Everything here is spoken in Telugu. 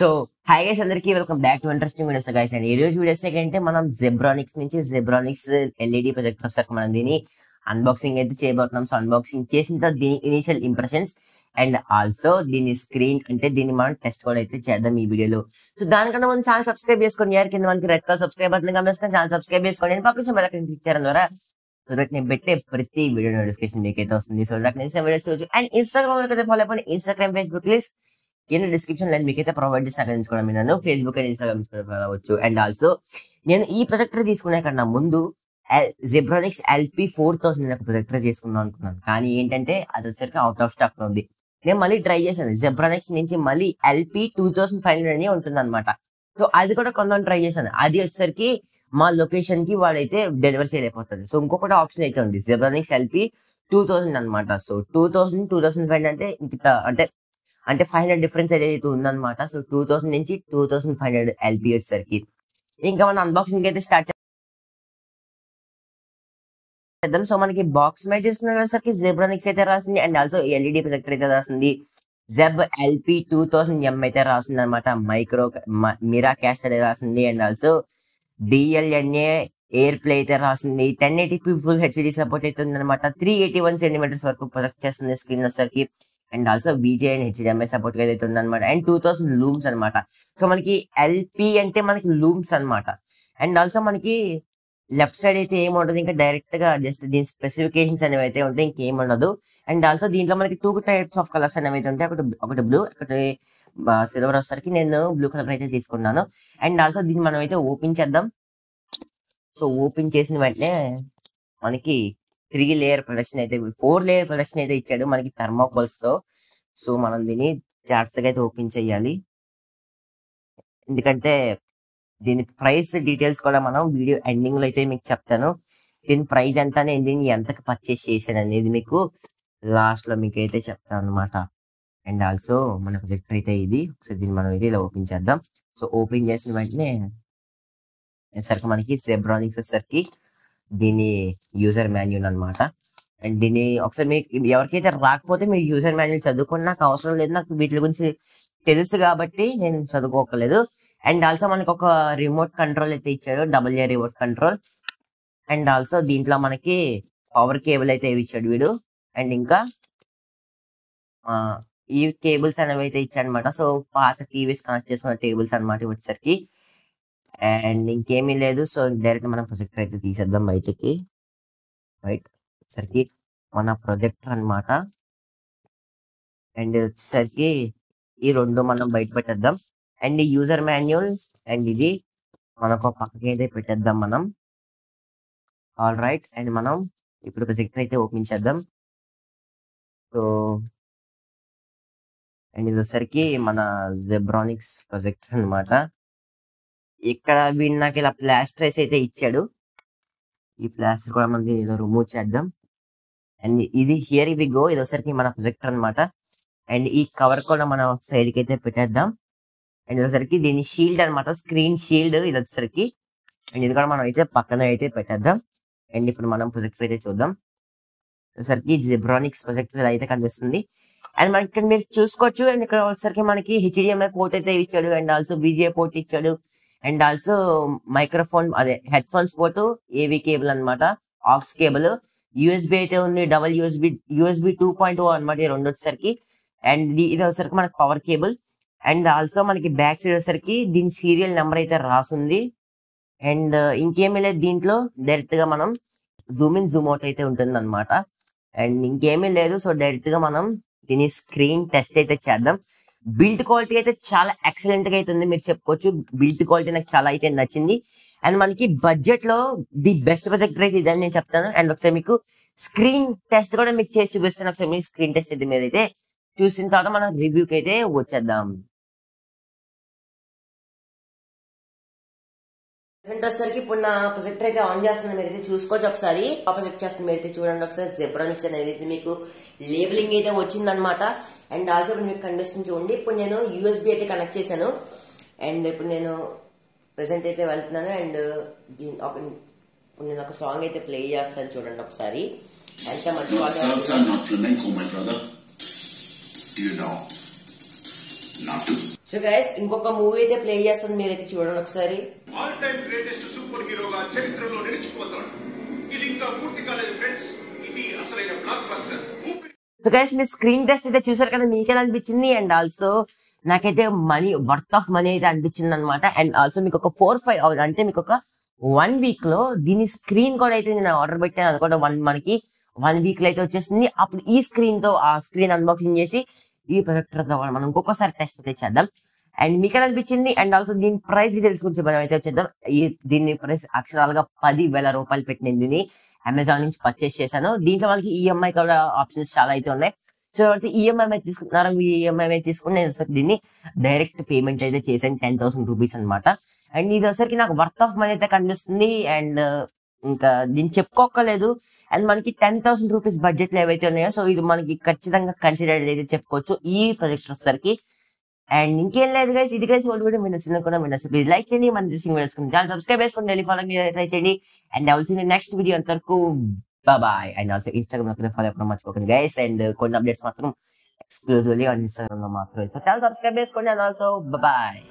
సో హాయ్ గైస్, అందరికీ welcome back to interesting videos guys. And ఈ రోజు వీడియోస్ ఏంటంటే మనం జెబ్రానిక్స్ నుంచి జెబ్రానిక్స్ ఎల్ఈడి ప్రొజెక్టర్ వస్తాక మనం దీని అన్బాక్సింగ్ అయితే చేయబోతున్నాం. సో అన్బాక్సింగ్ చేసిన తర్వాత దీని ఇనిషియల్ ఇంప్రెషన్స్ అండ్ ఆల్సో దీని స్క్రీన్ అంటే దీన్ని మనం టెస్ట్ కూడా అయితే చేద్దాం ఈ వీడియోలో. సో దానికన్నా మనం ఛానల్ సబ్స్క్రైబ్ చేసుకొని కింద మనకి రెడ్ కలర్ సబ్స్క్రైబ్ బటన్ గమనించుకొని ఛానల్ సబ్స్క్రైబ్ చేసుకోండి. నేను పక్కన బెల్ ఐకాన్ క్లిక్ చేయడం ద్వారా సో దట్ నేను పెట్టే ప్రతి వీడియో నోటిఫికేషన్ మీకైతే వస్తుంది. సో దట్ నేను వీడియోస్ చూడొచ్చు. అండ్ ఇన్స్టాగ్రామ్ లో అయితే ఫాలో అయిపోయి ఇన్స్టాగ్రామ్ ఫేస్బుక్ లిస్ట్ కింద డిస్క్రిప్షన్ లైన్ మీకైతే ప్రొవైడ్ చేసి అక్కడ తీసుకోవడం నేను ఫేస్బుక్ అండ్ ఇన్స్టాగ్రామ్ ఫాలో అవ్వచ్చు. అండ్ ఆల్సో నేను ఈ ప్రొజెక్టర్ తీసుకునే కన్నా ముందు జెబ్రానిక్స్ LP4000 నేను ఒక ప్రొజెక్టర్ తీసుకుందాం అనుకున్నాను. కానీ ఏంటంటే అది వచ్చేసరికి అవుట్ ఆఫ్ స్టాక్ లో ఉంది. నేను మళ్ళీ ట్రై చేశాను జెబ్రానిక్స్ నుంచి మళ్ళీ LP2500 అని ఉంటుంది అనమాట. సో అది కూడా కొంత ట్రై చేశాను. అది వచ్చేసరికి మా లొకేషన్ కి వాడైతే డెలివరీ చేయలేకపోతుంది. సో ఇంకొకటి ఆప్షన్ అయితే ఉంది జెబ్రానిక్స్ LP2000 అనమాట. సో 2000-2500 అంటే ఇంత అంటే 500 డిఫరెన్స్ ఏదైతే ఉందన్నమాట. సో 2000 నుంచి 2500 LP వచ్చేసరికి ఇంకా మనం అన్బాక్సింగ్ అయితే స్టార్ట్ చేద్దాం. సో మనకి బాక్స్ మీద తీసుకునేసరికి జెబ్రానిక్స్ అయితే రాసింది అండ్ ఆల్సో ఎల్ఈడి ప్రొజెక్టర్ అయితే రాసింది. జెబ్ LP2000M అయితే రాసింది అనమాట. మిరా క్యాస్ట్ అనేది రాసింది and also DLNA air play అయితే రాసింది. 1080p ఫుల్ హెచ్డి సపోర్ట్ అయితే ఉందన్నమాట. 381 సెంటీమీటర్స్ వరకు ప్రొజెక్ట్ చేస్తుంది స్క్రీన్ వచ్చేసరికి and also VGA and HDMI support అయితే ఉందన్నమాట. అండ్ 2000 లూమ్స్ అనమాట. సో మనకి LP అంటే మనకి లూమ్స్ అనమాట. అండ్ ఆల్సో మనకి లెఫ్ట్ సైడ్ అయితే ఏముండదు, ఇంకా డైరెక్ట్ గా జస్ట్ దీని స్పెసిఫికేషన్స్ అనేవి అయితే ఉంటాయి, ఇంకేం ఉండదు. అండ్ ఆల్సో దీంట్లో మనకి 2 టైప్స్ ఆఫ్ కలర్స్ అనేవి అయితే ఉంటాయి. ఒకటి బ్లూ, ఒకటి సిల్వర్ వచ్చేసరికి నేను బ్లూ కలర్ అయితే తీసుకున్నాను. అండ్ ఆల్సో దీన్ని మనం అయితే ఓపెన్ చేద్దాం. సో ఓపెన్ చేసిన వెంటనే మనకి 3 లేయర్ ప్రొడక్షన్ అయితే 4 లేయర్ ప్రొడక్షన్ అయితే ఇచ్చాడు మనకి థర్మోకోల్స్ తో. సో మనం దీన్ని జాగ్రత్తగా అయితే ఓపెన్ చేయాలి, ఎందుకంటే దీని ప్రైస్ డీటెయిల్స్ కూడా మనం వీడియో ఎండింగ్ లో అయితే మీకు చెప్తాను. దీని ప్రైస్ ఎంత, నేను దీన్ని ఎంతకు పర్చేస్ చేశాను అనేది మీకు లాస్ట్ లో మీకు అయితే చెప్తాను అనమాట. అండ్ ఆల్సో మన ప్రొజెక్టర్ అయితే ఇది. ఒకసారి దీన్ని మనం అయితే ఇలా ఓపెన్ చేద్దాం. సో ఓపెన్ చేసిన వెంటనే సరికి మనకి జెబ్రానిక్స్ వచ్చేసరికి దీని యూజర్ మాన్యువల్ అనమాట. అండ్ దీన్ని ఒకసారి మీకు ఎవరికైతే రాకపోతే మీరు యూజర్ మాన్యువల్ చదువుకుని నాకు అవసరం లేదు, నాకు వీటి గురించి తెలుసు కాబట్టి నేను చదువుకోకలేదు. అండ్ ఆల్సో మనకి ఒక రిమోట్ కంట్రోల్ అయితే ఇచ్చాడు, AA remote control. And also దీంట్లో మనకి పవర్ కేబుల్ అయితే ఇచ్చాడు వీడు. అండ్ ఇంకా ఈ కేబుల్స్ అనేవి అయితే ఇచ్చాడు అనమాట. సో పాత టీవీస్ కనెక్ట్ చేసుకున్న టేబుల్స్ అనమాట వచ్చేసరికి. అండ్ ఇంకేమీ లేదు. సో డైరెక్ట్ మనం ప్రొజెక్టర్ అయితే తీసేద్దాం బయటకి. రైట్ వచ్చేసరికి మన ప్రొజెక్టర్ అనమాట. అండ్ వచ్చేసరికి ఈ రెండు మనం బయట పెట్టేద్దాం. అండ్ ఈ యూజర్ మాన్యువల్ అండ్ ఇది మనకు పక్కకి అయితే పెట్టేద్దాం మనం. ఆల్ రైట్, అండ్ మనం ఇప్పుడు ప్రొజెక్టర్ అయితే ఓపెన్ చేద్దాం. సో అండ్ ఇది వచ్చేసరికి మన జెబ్రానిక్స్ ప్రొజెక్టర్ అనమాట. ఇక్కడ వీడు నాకు ఇలా ప్లాస్టర్స్ అయితే ఇచ్చాడు. ఈ ప్లాస్టర్ కూడా మనకి ఏదో రిమూవ్ చేద్దాం. అండ్ ఇది హియర్ వి గో, ఇది వచ్చేసరికి మన ప్రొజెక్టర్ అనమాట. అండ్ ఈ కవర్ కూడా మనం సైడ్ కి అయితే పెట్టేద్దాం. అండ్ వచ్చేసరికి దీని షీల్డ్ అనమాట, స్క్రీన్ షీల్డ్ ఇది వచ్చేసరికి. అండ్ ఇది కూడా మనం అయితే పక్కన అయితే పెట్టేద్దాం. అండ్ ఇప్పుడు మనం ప్రొజెక్టర్ అయితే చూద్దాం. వచ్చేసరికి జెబ్రానిక్స్ ప్రొజెక్టర్ అయితే కనిపిస్తుంది. అండ్ మనకి ఇక్కడ మీరు చూసుకోవచ్చు. అండ్ ఇక్కడ వచ్చేసరికి మనకి HDMI పోర్ట్ అయితే ఇచ్చాడు అండ్ ఆల్సో VGA పోర్ట్ ఇచ్చాడు. అండ్ ఆల్సో మైక్రోఫోన్ అదే head phones port, AV cable అనమాట, ఆక్స్ కేబుల్, USB అయితే ఉంది, డబల్ USB 2.0 అనమాట ఈ రెండు వచ్చేసరికి. అండ్ ఇది వచ్చేసరికి మనకి పవర్ కేబుల్. అండ్ ఆల్సో మనకి బ్యాక్ సైడ్ వచ్చేసరికి దీని సీరియల్ నెంబర్ అయితే రాసుంది. అండ్ ఇంకేమీ లేదు దీంట్లో, డైరెక్ట్ గా మనం జూమ్ ఇన్ జూమ్ అవుట్ అయితే ఉంటుంది అనమాట. అండ్ ఇంకేమీ లేదు. సో డైరెక్ట్ గా మనం దీని స్క్రీన్ టెస్ట్ అయితే చేద్దాం. బిల్డ్ క్వాలిటీ అయితే చాలా ఎక్సలెంట్ గా అయితే ఉంది, మీరు చెప్పుకోవచ్చు. బిల్డ్ క్వాలిటీ నాకు చాలా అయితే నచ్చింది. అండ్ మనకి బడ్జెట్ లో ది బెస్ట్ ప్రొజెక్టర్ అయితే ఇదని నేను చెప్తాను. అండ్ ఒకసారి మీకు స్క్రీన్ టెస్ట్ కూడా మీకు చేసి చూపిస్తాను. ఒకసారి మీకు స్క్రీన్ టెస్ట్ అయితే మీరు అయితే చూసిన తర్వాత మనం రివ్యూకి అయితే వచ్చేద్దాం. వచ్చేసరికి ఇప్పుడు నా ప్రొజెక్టర్ అయితే ఆన్ చేస్తున్నాను, మీరు అయితే చూసుకోవచ్చు. ఒకసారి ప్రొజెక్ట్ చేస్తుంది, మీరు అయితే చూడండి ఒకసారి. జెబ్రానిక్స్ అనేది అయితే మీకు లేబులింగ్ అయితే వచ్చిందనమాట. అండ్ ఆల్సో ఇప్పుడు మీకు కనిపిస్తుంది చూడండి. ఇప్పుడు నేను USB అయితే కనెక్ట్ చేశాను. అండ్ ఇప్పుడు నేను ప్రెసెంట్ అయితే వెళ్తున్నాను. అండ్ నేను ఒక సాంగ్ అయితే ప్లే చేస్తాను చూడండి ఒకసారి. ఎంత మంచి సో గైస్ ఇంకొక మూవీ అయితే ప్లే చేస్తుంది, మీరైతే చూడండి ఒకసారి. ఆల్ టైమ్ గ్రేటెస్ట్ సూపర్ హీరోగా చరిత్రలో నిలిచిపోతాడు. ఇది ఇంకా పూర్తి కాలేదు ఫ్రెండ్స్, ఇది అసలైన బ్లాక్ బస్టర్. సో గైస్ మీ స్క్రీన్ టెస్ట్ అయితే చూసారు కదా, మీకేలా అనిపించింది? అండ్ ఆల్సో నాకైతే మనీ వర్త్ ఆఫ్ మనీ అయితే అనిపించింది అనమాట. అండ్ ఆల్సో మీకు ఒక 4-5 అంటే మీకు ఒక 1 వీక్ లో దీని స్క్రీన్ కూడా అయితే నేను ఆర్డర్ పెట్టాను. అది కూడా మనకి 1 వీక్ లో అయితే వచ్చేసింది. అప్పుడు ఈ స్క్రీన్ తో ఆ స్క్రీన్ అన్బాక్సింగ్ చేసి ఈ ప్రొజెక్టర్ తో మనం ఇంకొకసారి టెస్ట్ అయితే చేద్దాం. అండ్ మీకు ఎలా అనిపించింది? అండ్ ఆల్సో దీని ప్రైస్ డీటెయిల్స్ గురించి మనం అయితే వచ్చేద్దాం. దీని ప్రైస్ అక్షరాలుగా 10,000 రూపాయలు పెట్టి నేను దీన్ని అమెజాన్ నుంచి పర్చేస్ చేశాను. దీంట్లో మనకి ఈఎంఐ కూడా ఆప్షన్స్ చాలా అయితే ఉన్నాయి. సో ఎవరైతే ఈఎంఐ మీద తీసుకుంటున్నారో మీ ఈఎంఐ మీద తీసుకుని నేను ఒకసారి దీన్ని డైరెక్ట్ పేమెంట్ అయితే చేశాను 10,000 రూపీస్ అనమాట. అండ్ ఇది ఒకసారికి నాకు వర్త్ ఆఫ్ మనీ అయితే కనిపిస్తుంది. అండ్ ఇంకా దీన్ని చెప్పుకోకలేదు. అండ్ మనకి 10,000 రూపీస్ బడ్జెట్ లో ఏవైతే ఉన్నాయో సో ఇది మనకి ఖచ్చితంగా కన్సిడర్ అయితే చెప్పుకోవచ్చు ఈ ప్రాజెక్ట్ వచ్చేసరికి. అండ్ ఇంకేం లేదు గైస్, ఇది గైస్ ఓల్డ్ వీడియో మీరు నచ్చిన కూడా మీరు నచ్చి ప్లీజ్ లైక్ చేయండి, మన డ్రెస్సింగ్ వేసుకుని సబ్స్క్రైబ్ చేసుకుని డైలీ ఫాలో ట్రై చేయండి. అండ్ ఆల్సో నెక్స్ట్ వీడియో అంతవరకు బాయ్. అండ్ ఆల్సో ఇన్స్టాగ్రామ్ లో ఫాలో అవ్వడం మర్చిపోకండి గైస్. అండ్ కొన్ని అప్డేట్స్ మాత్రం ఎక్స్క్లూజివ్లీ ఆన్ ఇన్స్టాగ్రామ్ లో మాత్రం. సో చాలా సబ్స్క్రైబ్ చేసుకోండి. And also bye.